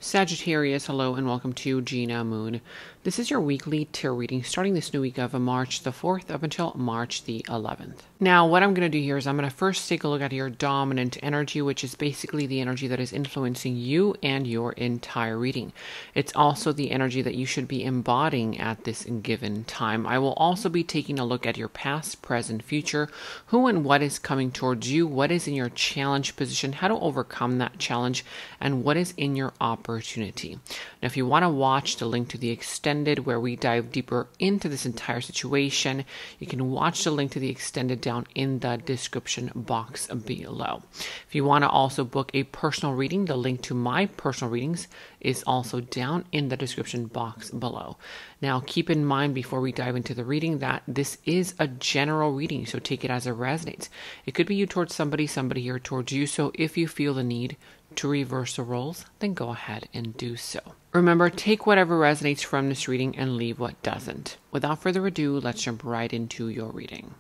Sagittarius, hello and welcome to Gena Moon. This is your weekly tarot reading starting this new week of March the 4th up until March the 11th. Now, what I'm going to do here is I'm going to first take a look at your dominant energy, which is basically the energy that is influencing you and your entire reading. It's also the energy that you should be embodying at this given time. I will also be taking a look at your past, present, future, who and what is coming towards you, what is in your challenge position, how to overcome that challenge, and what is in your opportunity. Now, if you want to watch the link to the extended where we dive deeper into this entire situation, you can watch the link to the extended down in the description box below. If you want to also book a personal reading, the link to my personal readings is also down in the description box below. Now, keep in mind before we dive into the reading that this is a general reading, so take it as it resonates. It could be you towards somebody here towards you, so if you feel the need to reverse the roles, then go ahead and do so. Remember, take whatever resonates from this reading and leave what doesn't. Without further ado, let's jump right into your reading.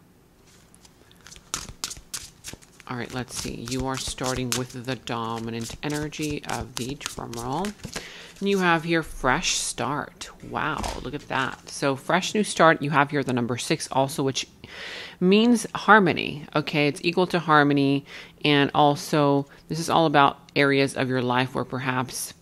All right, let's see. You are starting with the dominant energy of the drum roll. And you have here fresh start. Wow, look at that. So fresh new start, you have here the number 6 also, which means harmony. Okay, it's equal to harmony. And also, this is all about areas of your life where perhaps,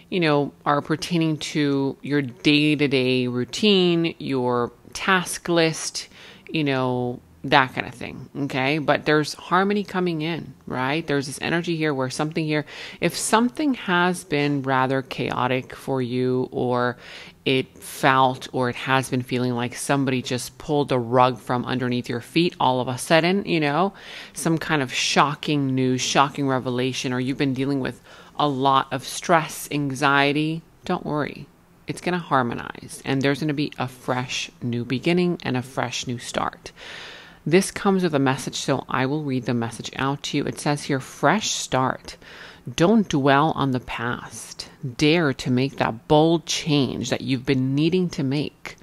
you know, are pertaining to your day-to-day routine, your task list, you know, that kind of thing, okay? But there's harmony coming in, right? There's this energy here where something here, if something has been rather chaotic for you, or it felt, or it has been feeling like somebody just pulled the rug from underneath your feet all of a sudden, you know, some kind of shocking news, shocking revelation, or you've been dealing with a lot of stress, anxiety, don't worry. It's going to harmonize, and there's going to be a fresh new beginning and a fresh new start. This comes with a message, so I will read the message out to you. It says here, fresh start. Don't dwell on the past. Dare to make that bold change that you've been needing to make.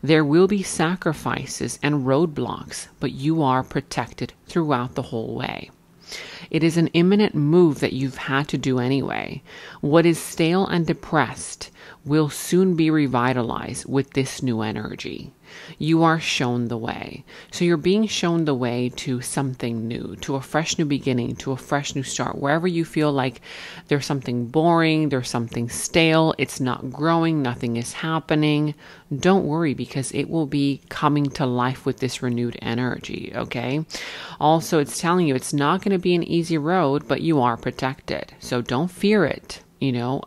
There will be sacrifices and roadblocks, but you are protected throughout the whole way. It is an imminent move that you've had to do anyway. What is stale and depressed will soon be revitalized with this new energy. You are shown the way. So you're being shown the way to something new, to a fresh new beginning, to a fresh new start. Wherever you feel like there's something boring, there's something stale, it's not growing, nothing is happening, don't worry, because it will be coming to life with this renewed energy, okay? Also, it's telling you it's not going to be an easy road, but you are protected. So don't fear it. You know,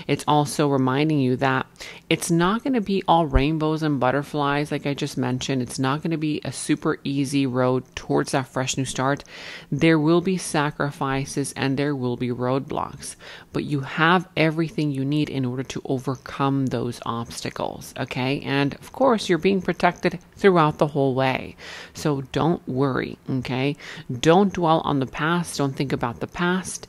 it's also reminding you that it's not going to be all rainbows and butterflies, like I just mentioned. It's not going to be a super easy road towards that fresh new start. There will be sacrifices and there will be roadblocks, but you have everything you need in order to overcome those obstacles, okay? And of course, you're being protected throughout the whole way. So don't worry, okay? Don't dwell on the past. Don't think about the past.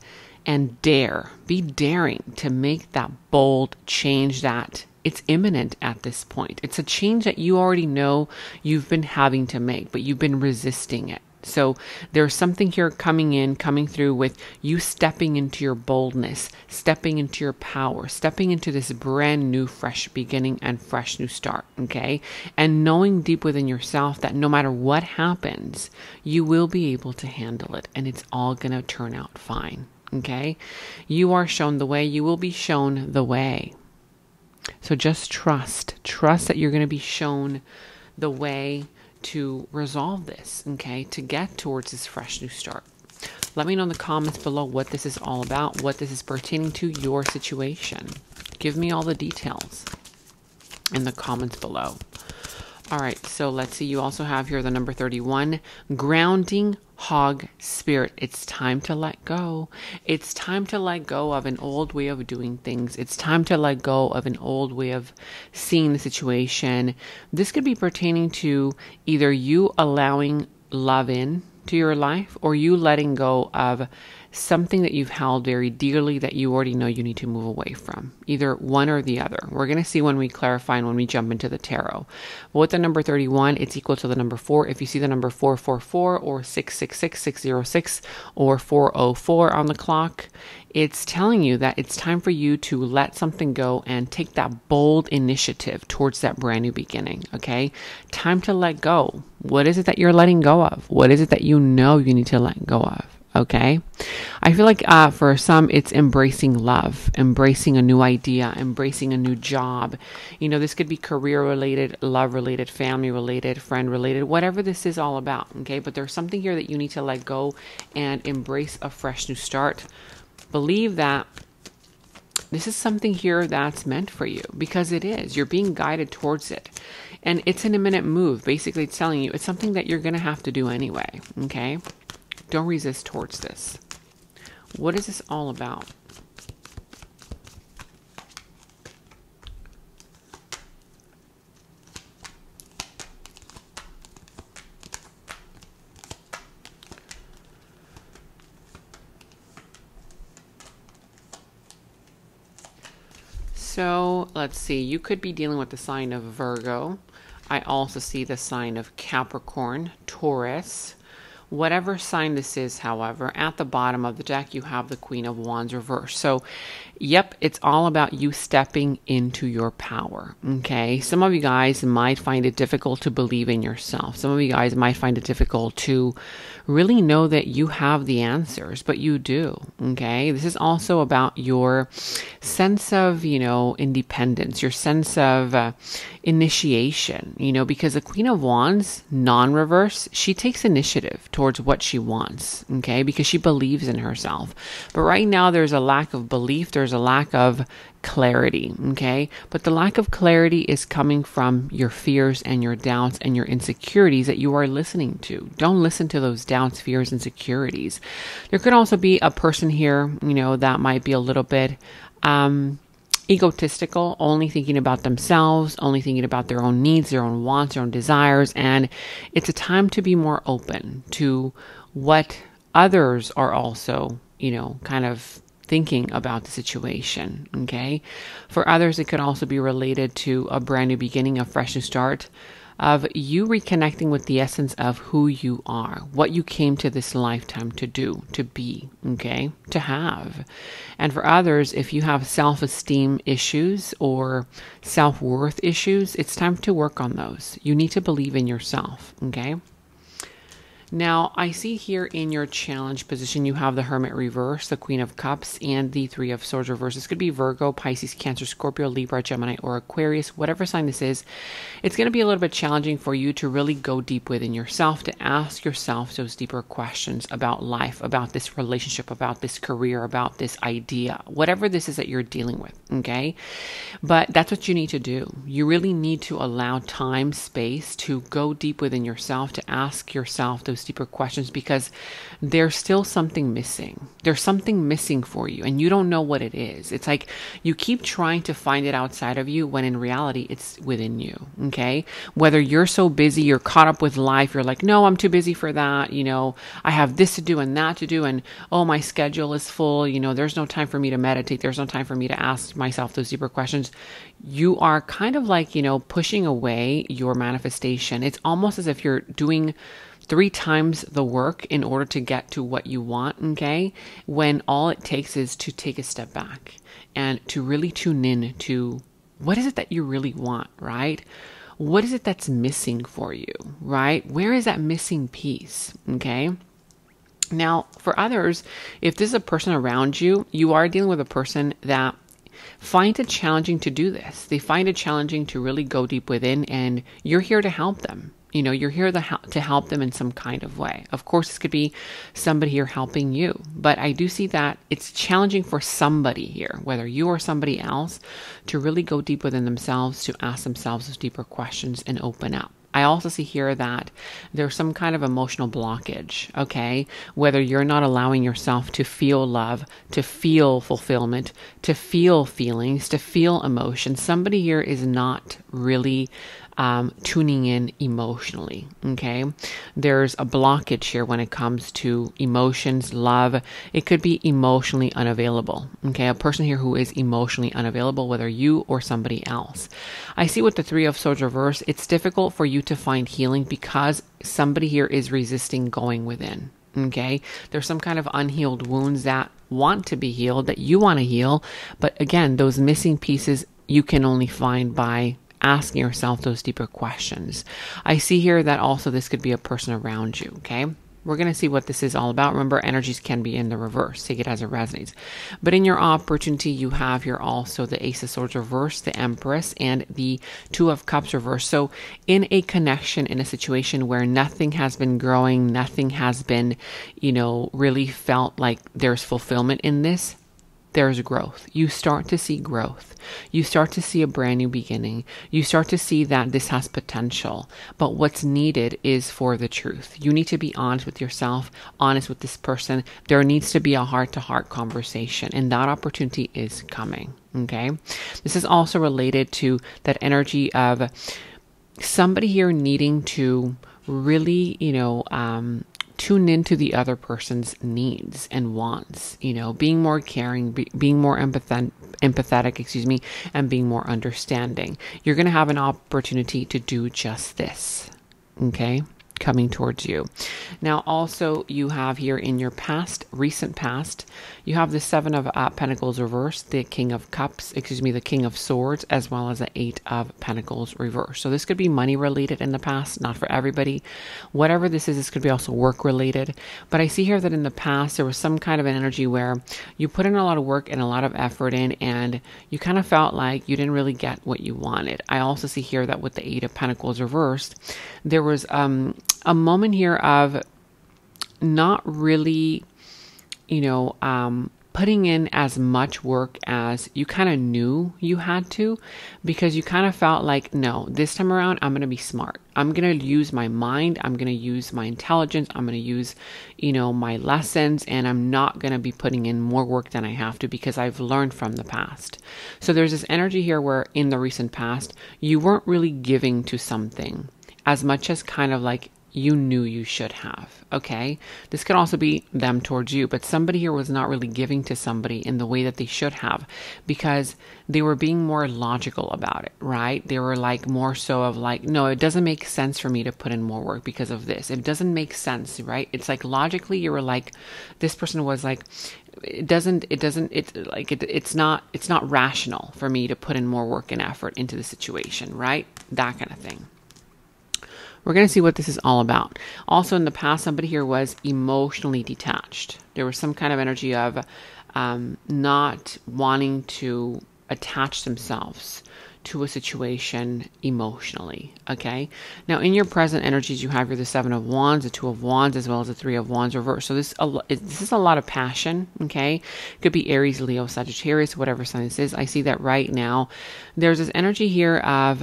And be daring to make that bold change that it's imminent at this point. It's a change that you already know you've been having to make, but you've been resisting it. So there's something here coming through with you stepping into your boldness, stepping into your power, stepping into this brand new, fresh beginning and fresh new start, okay? And knowing deep within yourself that no matter what happens, you will be able to handle it and it's all going to turn out fine. Okay, you are shown the way, you will be shown the way. So just trust that you're going to be shown the way to resolve this, okay, to get towards this fresh new start. Let me know in the comments below what this is all about, what this is pertaining to your situation. Give me all the details in the comments below. All right, so let's see. You also have here the number 31, grounding hog spirit. It's time to let go. It's time to let go of an old way of doing things. It's time to let go of an old way of seeing the situation. This could be pertaining to either you allowing love in to your life or you letting go of something that you've held very dearly that you already know you need to move away from. Either one or the other. We're going to see when we clarify and when we jump into the tarot. But with the number 31, it's equal to the number 4. If you see the number 444 or 666, 606 or 404 on the clock, it's telling you that it's time for you to let something go and take that bold initiative towards that brand new beginning, okay? Time to let go. What is it that you're letting go of? What is it that you know you need to let go of? Okay. I feel like for some, it's embracing love, embracing a new idea, embracing a new job. You know, this could be career related, love related, family related, friend related, whatever this is all about. Okay. But there's something here that you need to let go and embrace a fresh new start. Believe that this is something here that's meant for you, because it is. You're being guided towards it. And it's an imminent move. Basically, it's telling you it's something that you're going to have to do anyway. Okay. Don't resist towards this. What is this all about? So let's see. You could be dealing with the sign of Virgo. I also see the sign of Capricorn, Taurus. Whatever sign this is, however, at the bottom of the deck, you have the Queen of Wands reversed. So, yep, it's all about you stepping into your power, okay? Some of you guys might find it difficult to believe in yourself. Some of you guys might find it difficult to really know that you have the answers, but you do, okay? This is also about your sense of, you know, independence, your sense of initiation, you know, because the Queen of Wands, non-reverse, she takes initiative towards what she wants, okay, because she believes in herself. But right now, there's a lack of belief, there's a lack of clarity, okay? But the lack of clarity is coming from your fears and your doubts and your insecurities that you are listening to. Don't listen to those doubts, fears, insecurities. There could also be a person here, you know, that might be a little bit egotistical, only thinking about themselves, only thinking about their own needs, their own wants, their own desires. And it's a time to be more open to what others are also, you know, kind of thinking about the situation, okay? For others, it could also be related to a brand new beginning, a fresh new start, of you reconnecting with the essence of who you are, what you came to this lifetime to do, to be, okay, to have. And for others, if you have self-esteem issues or self-worth issues, it's time to work on those. You need to believe in yourself, okay? Now, I see here in your challenge position, you have the Hermit reverse, the Queen of Cups, and the Three of Swords reverse. This could be Virgo, Pisces, Cancer, Scorpio, Libra, Gemini, or Aquarius, whatever sign this is. It's going to be a little bit challenging for you to really go deep within yourself, to ask yourself those deeper questions about life, about this relationship, about this career, about this idea, whatever this is that you're dealing with, okay? But that's what you need to do. You really need to allow time, space to go deep within yourself, to ask yourself those deeper questions, because there's still something missing. There's something missing for you, and you don't know what it is. It's like you keep trying to find it outside of you when in reality it's within you, okay? Whether you're so busy, you're caught up with life, you're like, no, I'm too busy for that, you know, I have this to do and that to do, and oh, my schedule is full, you know, there's no time for me to meditate, there's no time for me to ask myself those deeper questions. You are kind of like, you know, pushing away your manifestation. It's almost as if you're doing 3 times the work in order to get to what you want, okay? When all it takes is to take a step back and to really tune in to what is it that you really want, right? What is it that's missing for you, right? Where is that missing piece, okay? Now, for others, if this is a person around you, you are dealing with a person that finds it challenging to do this. They find it challenging to really go deep within, and you're here to help them. You know, you're here to help them in some kind of way. Of course, this could be somebody here helping you, but I do see that it's challenging for somebody here, whether you or somebody else, to really go deep within themselves, to ask themselves those deeper questions and open up. I also see here that there's some kind of emotional blockage, okay? Whether you're not allowing yourself to feel love, to feel fulfillment, to feel feelings, to feel emotion. Somebody here is not really tuning in emotionally, okay? There's a blockage here when it comes to emotions, love. It could be emotionally unavailable, okay? A person here who is emotionally unavailable, whether you or somebody else. I see with the Three of Swords reverse, it's difficult for you to find healing because somebody here is resisting going within, okay? There's some kind of unhealed wounds that want to be healed, that you want to heal. But again, those missing pieces you can only find by asking yourself those deeper questions. I see here that also this could be a person around you, okay? We're going to see what this is all about. Remember, energies can be in the reverse. Take it as it resonates. But in your opportunity, you have here also the Ace of Swords reverse, the Empress, and the Two of Cups reverse. So in a connection, in a situation where nothing has been growing, nothing has been, really felt like there's fulfillment in this, there's growth. You start to see growth. You start to see a brand new beginning. You start to see that this has potential. But what's needed is for the truth. You need to be honest with yourself, honest with this person. There needs to be a heart-to-heart conversation, and that opportunity is coming. Okay? This is also related to that energy of somebody here needing to really, tune into the other person's needs and wants, being more caring, being more empathetic, and being more understanding. You're going to have an opportunity to do just this, okay? Coming towards you. Now, also, you have here in your recent past, you have the Seven of Pentacles reversed, the King of Cups, the King of Swords, as well as the Eight of Pentacles reversed. So this could be money related in the past, not for everybody. Whatever this is, this could be also work related. But I see here that in the past, there was some kind of an energy where you put in a lot of work and a lot of effort in, and you kind of felt like you didn't really get what you wanted. I also see here that with the Eight of Pentacles reversed, there was a moment here of not really, putting in as much work as you kind of knew you had to, because you kind of felt like, no, this time around, I'm going to be smart. I'm going to use my mind. I'm going to use my intelligence. I'm going to use, my lessons, and I'm not going to be putting in more work than I have to because I've learned from the past. So there's this energy here where in the recent past, you weren't really giving to something as much as kind of like you knew you should have, okay? This could also be them towards you, but somebody here was not really giving to somebody in the way that they should have because they were being more logical about it, right? They were like more so of like, no, it doesn't make sense for me to put in more work because of this. It doesn't make sense, right? It's like logically you were like, this person was like, it's not rational for me to put in more work and effort into the situation, right? That kind of thing. We're going to see what this is all about. Also, in the past, somebody here was emotionally detached. There was some kind of energy of not wanting to attach themselves to a situation emotionally, okay? Now, in your present energies, you have the Seven of Wands, the Two of Wands, as well as the Three of Wands reversed. So this is a lot of passion, okay? It could be Aries, Leo, Sagittarius, whatever sign this is. I see that right now. There's this energy here of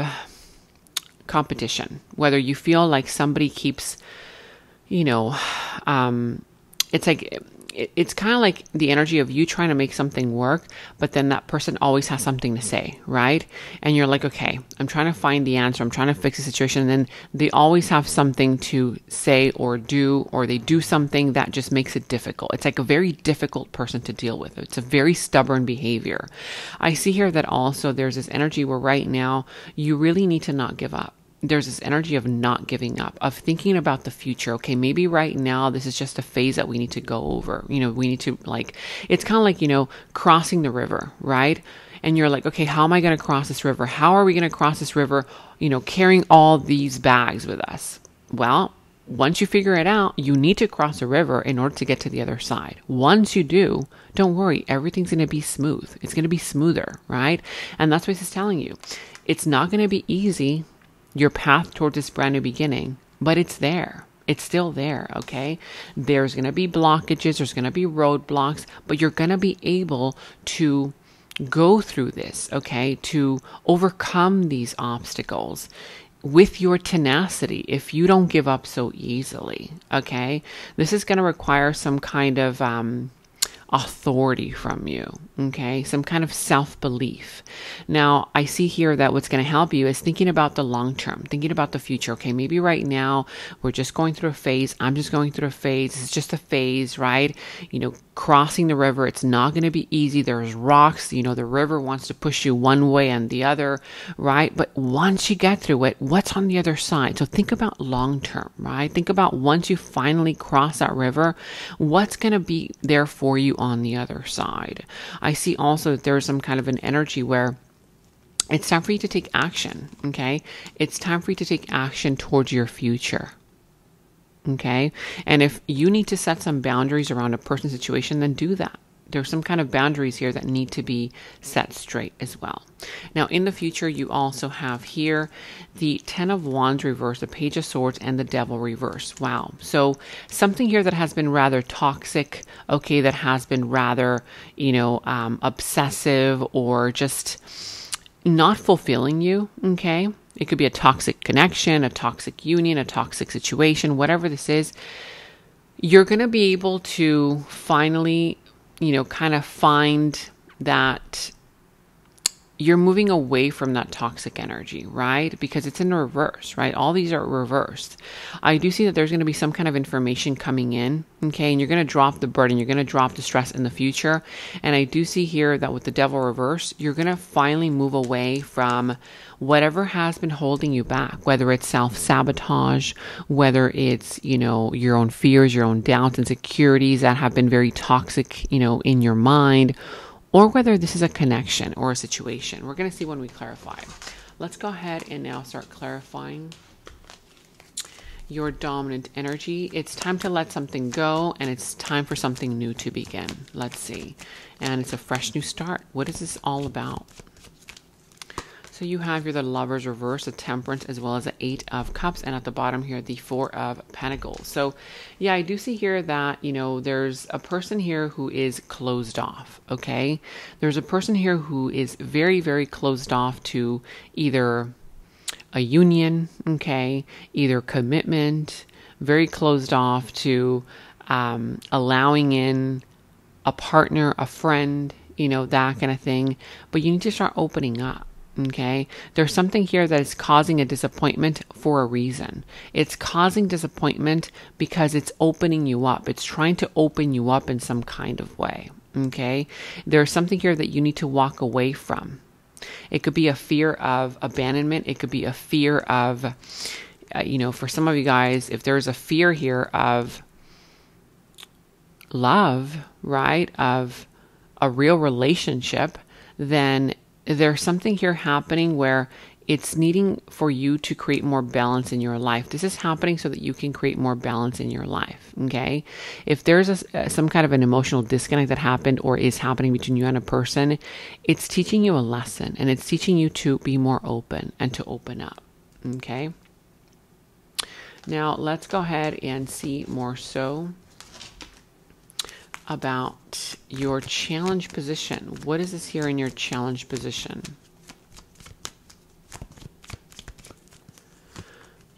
competition, whether you feel like somebody keeps, it's like, it's kind of like the energy of you trying to make something work, but then that person always has something to say, right? And you're like, okay, I'm trying to find the answer. I'm trying to fix the situation. And then they always have something to say or do, or they do something that just makes it difficult. It's like a very difficult person to deal with. It's a very stubborn behavior. I see here that also there's this energy where right now you really need to not give up. There's this energy of not giving up, of thinking about the future. Okay, maybe right now this is just a phase that we need to go over. We need to it's kind of like, crossing the river, right? And you're like, okay, how am I going to cross this river? How are we going to cross this river, carrying all these bags with us? Well, once you figure it out, you need to cross a river in order to get to the other side. Once you do, don't worry, everything's going to be smooth. It's going to be smoother, right? And that's what this is telling you. It's not going to be easy, your path towards this brand new beginning, but it's there. It's still there, okay? There's going to be blockages, there's going to be roadblocks, but you're going to be able to go through this, okay? To overcome these obstacles. with your tenacity, if you don't give up so easily, okay? This is going to require some kind of authority from you, okay? Some kind of self-belief. Now, I see here that what's going to help you is thinking about the long term, thinking about the future. Okay, maybe right now we're just going through a phase. I'm just going through a phase. It's just a phase, right? You know, crossing the river, it's not going to be easy. There's rocks, you know, the river wants to push you one way and the other, right? But once you get through it, what's on the other side? So think about long term, right? Think about once you finally cross that river, what's going to be there for you on the other side. I see also that there's some kind of an energy where it's time for you to take action, okay? It's time for you to take action towards your future, okay? And if you need to set some boundaries around a person's situation, then do that. There's some kind of boundaries here that need to be set straight as well. Now, in the future, you also have here the 10 of Wands reverse, the Page of Swords, and the Devil reverse. Wow. So something here that has been rather toxic, okay, that has been rather, you know, obsessive or just not fulfilling you, okay? It could be a toxic connection, a toxic union, a toxic situation, whatever this is. You're going to be able to finally, you know, kind of find that you're moving away from that toxic energy, right? Because it's in reverse, right? All these are reversed. I do see that there's going to be some kind of information coming in, okay? And you're going to drop the burden. You're going to drop the stress in the future. And I do see here that with the Devil reverse, you're going to finally move away from whatever has been holding you back, whether it's self-sabotage, whether it's, you know, your own fears, your own doubts, insecurities that have been very toxic, you know, in your mind, or whether this is a connection or a situation. We're going to see when we clarify. Let's go ahead and now start clarifying your dominant energy. It's time to let something go, and it's time for something new to begin. Let's see. And it's a fresh new start. What is this all about? So you have here the Lovers reverse, the Temperance, as well as the 8 of Cups, and at the bottom here, the 4 of Pentacles. So yeah, I do see here that, you know, there's a person here who is closed off, okay? There's a person here who is very, very closed off to either a union, okay? Either commitment, very closed off to allowing in a partner, a friend, you know, that kind of thing. But you need to start opening up. Okay, there's something here that is causing a disappointment for a reason. It's causing disappointment because it's opening you up. It's trying to open you up in some kind of way. Okay, there's something here that you need to walk away from. It could be a fear of abandonment. It could be a fear of, you know, for some of you guys, if there's a fear here of love, right, of a real relationship, then there's something here happening where it's needing for you to create more balance in your life. This is happening so that you can create more balance in your life, okay? If there's some kind of an emotional disconnect that happened or is happening between you and a person, it's teaching you a lesson, and it's teaching you to be more open and to open up, okay? Now, let's go ahead and see more so about your challenge position. What is this here in your challenge position?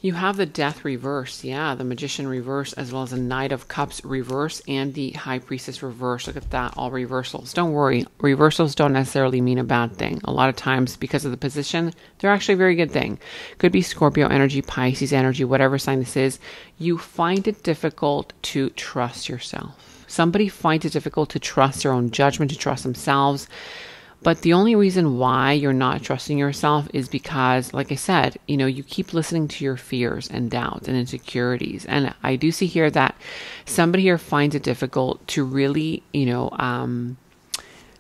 You have the Death reverse, yeah, the Magician reverse, as well as the Knight of Cups reverse and the High Priestess reverse. Look at that, all reversals. Don't worry, reversals don't necessarily mean a bad thing. A lot of times, because of the position, they're actually a very good thing. Could be Scorpio energy, Pisces energy, whatever sign this is. You find it difficult to trust yourself. Somebody finds it difficult to trust their own judgment, to trust themselves. But the only reason why you're not trusting yourself is because, like I said, you know, you keep listening to your fears and doubts and insecurities. And I do see here that somebody here finds it difficult to really, you know,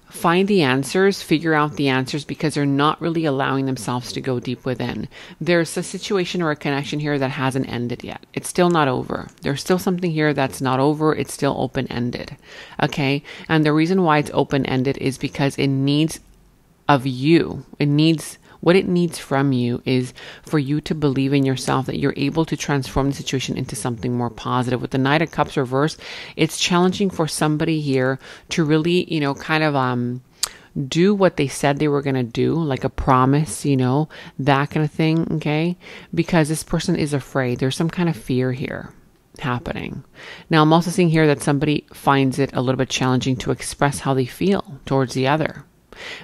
find the answers, figure out the answers, because they're not really allowing themselves to go deep within. There's a situation or a connection here that hasn't ended yet. It's still not over. There's still something here that's not over. It's still open-ended. Okay. And the reason why it's open-ended is because it needs of you. What it needs from you is for you to believe in yourself, that you're able to transform the situation into something more positive. With the Knight of Cups reverse, it's challenging for somebody here to really, you know, kind of do what they said they were going to do, like a promise, you know, that kind of thing, okay? Because this person is afraid. There's some kind of fear here happening. Now, I'm also seeing here that somebody finds it a little bit challenging to express how they feel towards the other.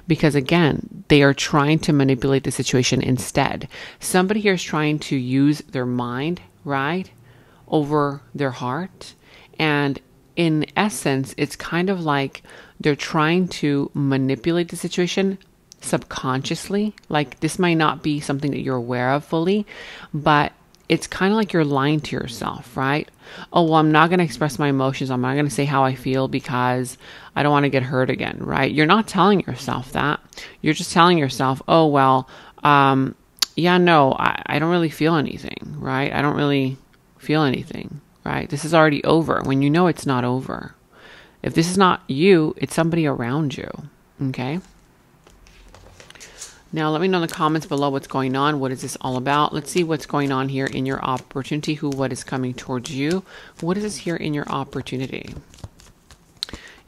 Because again, they are trying to manipulate the situation instead. Somebody here is trying to use their mind, right, over their heart. And in essence, it's kind of like they're trying to manipulate the situation subconsciously. Like, this might not be something that you're aware of fully, but it's kind of like you're lying to yourself, right? Oh, well, I'm not going to express my emotions. I'm not going to say how I feel because I don't want to get hurt again, right? You're not telling yourself that. You're just telling yourself, oh, well, yeah, no, I don't really feel anything, right? I don't really feel anything, right? This is already over when you know it's not over. If this is not you, it's somebody around you, okay? Now, let me know in the comments below what's going on. What is this all about? Let's see what's going on here in your opportunity. What is coming towards you? What is this here in your opportunity?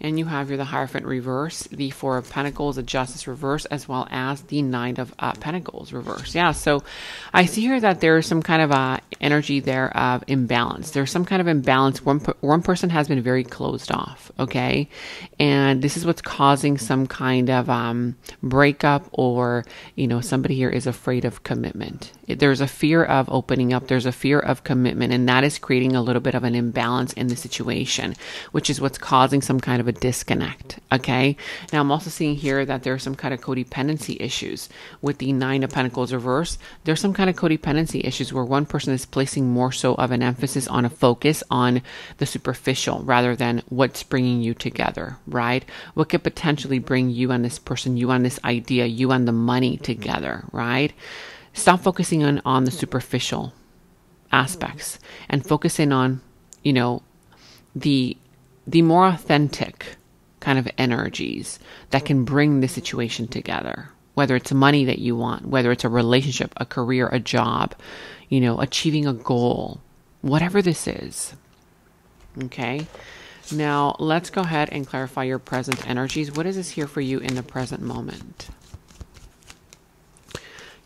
And you have here the Hierophant reverse, the Four of Pentacles, the Justice reverse, as well as the Nine of Pentacles reverse. Yeah, so I see here that there is some kind of energy there of imbalance. There's some kind of imbalance. One person has been very closed off, okay? And this is what's causing some kind of breakup, or, you know, somebody here is afraid of commitment. There's a fear of opening up. There's a fear of commitment, and that is creating a little bit of an imbalance in the situation, which is what's causing some kind of a disconnect, okay? Now, I'm also seeing here that there's some kind of codependency issues with the Nine of Pentacles reverse. There's some kind of codependency issues where one person is placing more so of an emphasis on a focus on the superficial rather than what's bringing you together, right? What could potentially bring you and this person, you and this idea, you and the money together, right? Stop focusing on the superficial aspects and focusing on, you know, the more authentic kind of energies that can bring the situation together. Whether it's money that you want, whether it's a relationship, a career, a job, you know, achieving a goal, whatever this is. Okay. Now let's go ahead and clarify your present energies. What is this here for you in the present moment?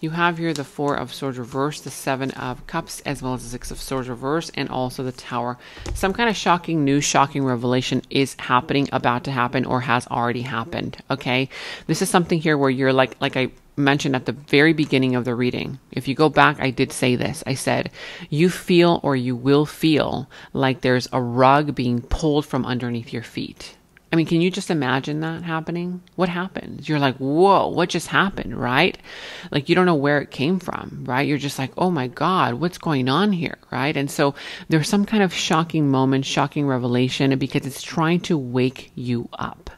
You have here the Four of Swords reverse, the Seven of Cups, as well as the Six of Swords reverse, and also the Tower. Some kind of shocking news, shocking revelation is happening, about to happen, or has already happened, okay? This is something here where you're like I mentioned at the very beginning of the reading. If you go back, I did say this. I said, you feel, or you will feel, like there's a rug being pulled from underneath your feet. I mean, can you just imagine that happening? What happens? You're like, whoa, what just happened, right? Like, you don't know where it came from, right? You're just like, oh my God, what's going on here, right? And so there's some kind of shocking moment, shocking revelation, because it's trying to wake you up.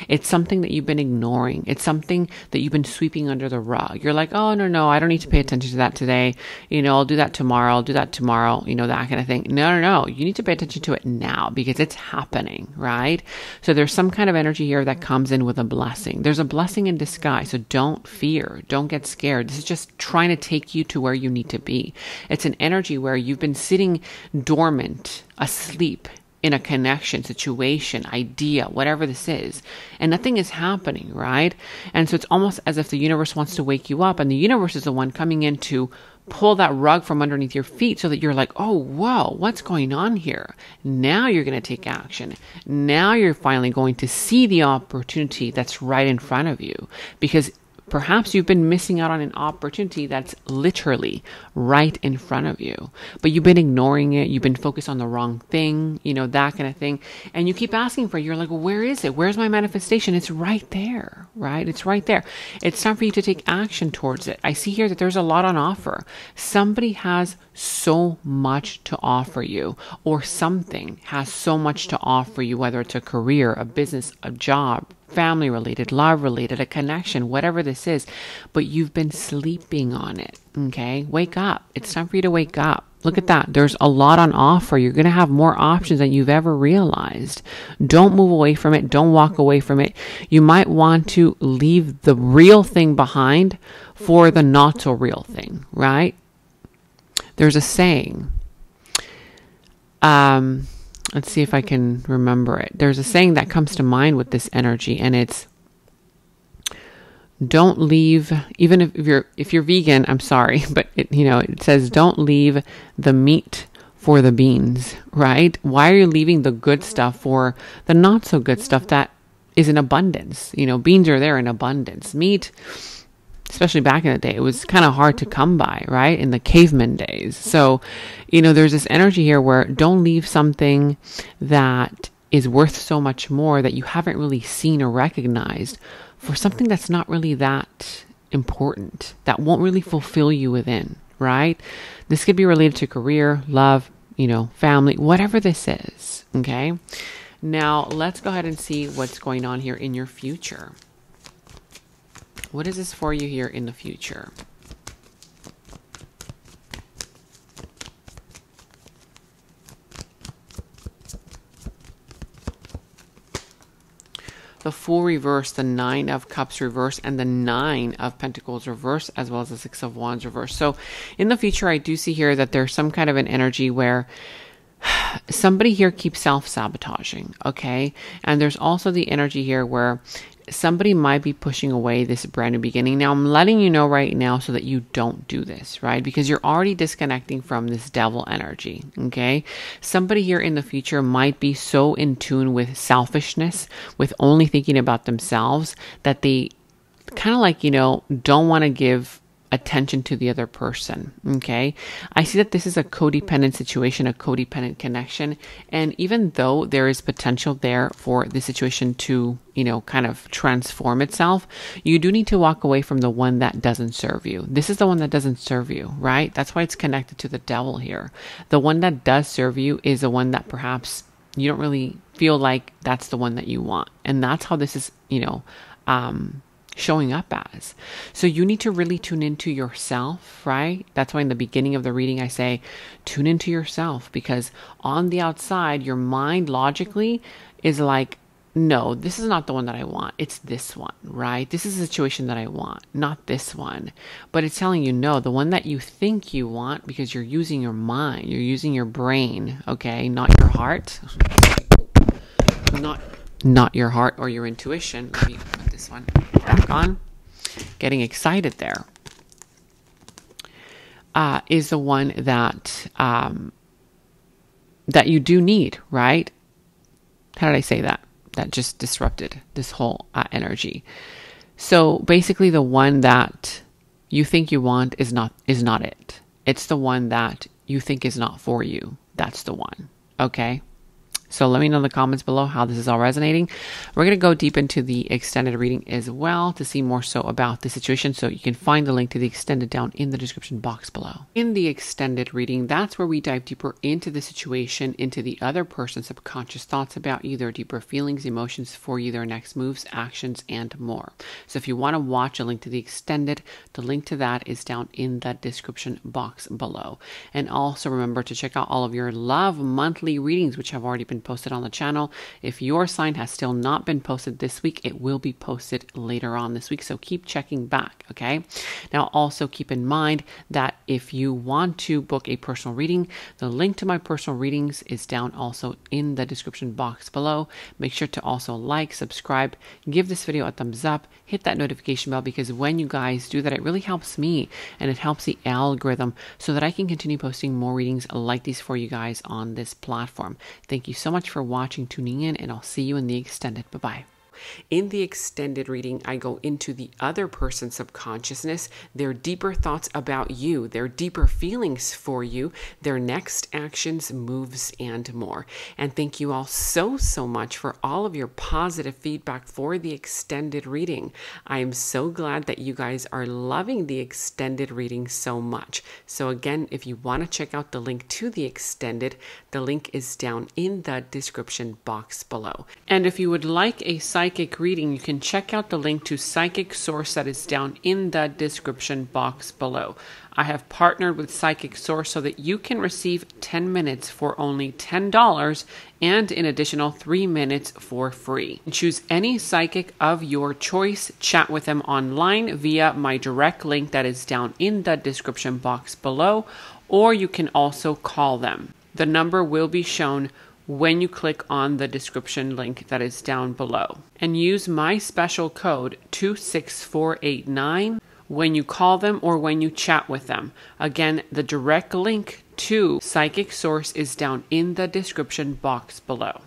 It's something that you've been ignoring. It's something that you've been sweeping under the rug. You're like, oh, no, I don't need to pay attention to that today. You know, I'll do that tomorrow. You know, that kind of thing. No. You need to pay attention to it now because it's happening, right? So there's some kind of energy here that comes in with a blessing. There's a blessing in disguise. So don't fear. Don't get scared. This is just trying to take you to where you need to be. It's an energy where you've been sitting dormant, asleep, in a connection, situation, idea, whatever this is, and nothing is happening, right? And so it's almost as if the universe wants to wake you up, and the universe is the one coming in to pull that rug from underneath your feet so that you're like, oh, whoa, what's going on here? Now you're going to take action. Now you're finally going to see the opportunity that's right in front of you, because perhaps you've been missing out on an opportunity that's literally right in front of you, but you've been ignoring it. You've been focused on the wrong thing, you know, that kind of thing. And you keep asking for it. You're like, well, where is it? Where's my manifestation? It's right there, right? It's right there. It's time for you to take action towards it. I see here that there's a lot on offer. Somebody has so much to offer you, or something has so much to offer you, whether it's a career, a business, a job, family related, love related, a connection, whatever this is, but you've been sleeping on it. Okay. Wake up. It's time for you to wake up. Look at that. There's a lot on offer. You're going to have more options than you've ever realized. Don't move away from it. Don't walk away from it. You might want to leave the real thing behind for the not so real thing, right? There's a saying, let's see if I can remember it. There's a saying that comes to mind with this energy, and it's, don't leave, even if you're vegan, I'm sorry, but it says don't leave the meat for the beans, right? Why are you leaving the good stuff for the not so good stuff that is in abundance? Beans are there in abundance. Meat, especially back in the day, it was kind of hard to come by, right? In the caveman days. So, there's this energy here where don't leave something that is worth so much more that you haven't really seen or recognized for something that's not really that important, that won't really fulfill you within, right? This could be related to career, love, family, whatever this is, okay? Now, let's go ahead and see what's going on here in your future. What is this for you here in the future? The Fool reverse, the Nine of Cups reverse, and the Nine of Pentacles reverse, as well as the Six of Wands reverse. So in the future, I do see here that there's some kind of an energy where somebody here keeps self-sabotaging, okay? And there's also the energy here where somebody might be pushing away this brand new beginning. Now, I'm letting you know right now so that you don't do this, right? Because you're already disconnecting from this devil energy, okay? Somebody here in the future might be so in tune with selfishness, with only thinking about themselves, that they kind of like, don't want to give attention to the other person, okay? I see that this is a codependent situation, a codependent connection, and even though there is potential there for the situation to, kind of transform itself, you do need to walk away from the one that doesn't serve you. This is the one that doesn't serve you, right? That's why it's connected to the devil here. The one that does serve you is the one that perhaps you don't really feel like that's the one that you want. And that's how this is, showing up as. So you need to really tune into yourself, right? That's why in the beginning of the reading, I say, tune into yourself, because on the outside, your mind logically is like, no, this is not the one that I want. It's this one, right? This is a situation that I want, not this one. But it's telling you, no, the one that you think you want, because you're using your mind, you're using your brain, okay? Not your heart. Not your heart or your intuition. Let me put this one back on. Getting excited there. Is the one that that you do need, right? How did I say that? That just disrupted this whole energy. So basically, the one that you think you want is not it. It's the one that you think is not for you. That's the one. Okay. So let me know in the comments below how this is all resonating. We're going to go deep into the extended reading as well to see more so about the situation. So you can find the link to the extended down in the description box below. In the extended reading, that's where we dive deeper into the situation, into the other person's subconscious thoughts about you, their deeper feelings, emotions for you, their next moves, actions, and more. So if you want to watch a link to the extended, the link to that is down in the description box below. And also remember to check out all of your love monthly readings, which have already been posted on the channel. If your sign has still not been posted this week, it will be posted later on this week. So keep checking back, okay? Now also keep in mind that if you want to book a personal reading, the link to my personal readings is down also in the description box below. Make sure to also like, subscribe, give this video a thumbs up, hit that notification bell, because when you guys do that, it really helps me and it helps the algorithm so that I can continue posting more readings like these for you guys on this platform. Thank you so much for watching, tuning in, and I'll see you in the extended. Bye-bye. In the extended reading, I go into the other person's subconsciousness, their deeper thoughts about you, their deeper feelings for you, their next actions, moves, and more. And thank you all so much for all of your positive feedback for the extended reading. I am so glad that you guys are loving the extended reading so much. So again, if you want to check out the link to the extended, the link is down in the description box below. And if you would like a psychic reading, you can check out the link to Psychic Source that is down in the description box below. I have partnered with Psychic Source so that you can receive 10 minutes for only $10 and an additional 3 minutes for free. Choose any psychic of your choice, chat with them online via my direct link that is down in the description box below, or you can also call them. The number will be shown when you click on the description link that is down below. And use my special code 26489 when you call them or when you chat with them. Again, the direct link to Psychic Source is down in the description box below.